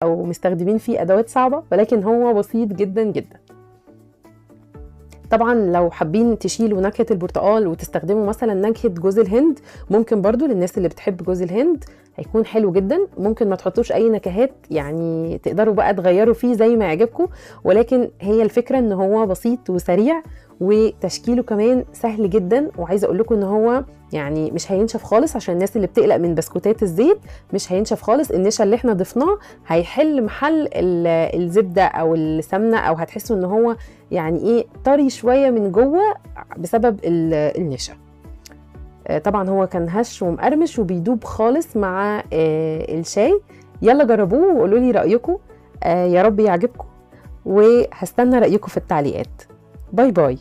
او مستخدمين فيه ادوات صعبة، ولكن هو بسيط جدا جدا. طبعا لو حابين تشيلوا نكهة البرتقال وتستخدموا مثلا نكهة جوز الهند، ممكن برضو للناس اللي بتحب جوز الهند هيكون حلو جدا. ممكن ما تحطوش اي نكهات، يعني تقدروا بقى تغيروا فيه زي ما يعجبكم، ولكن هي الفكرة ان هو بسيط وسريع وتشكيله كمان سهل جدا. وعايزه اقول لكم ان هو يعني مش هينشف خالص، عشان الناس اللي بتقلق من بسكوتات الزيت مش هينشف خالص. النشا اللي احنا ضفناه هيحل محل الزبده او السمنه، او هتحسوا ان هو يعني ايه طري شويه من جوه بسبب النشا. طبعا هو كان هش ومقرمش وبيدوب خالص مع الشاي. يلا جربوه وقولوا لي رايكم، يا رب يعجبكم، وهستنى رايكم في التعليقات. باي باي.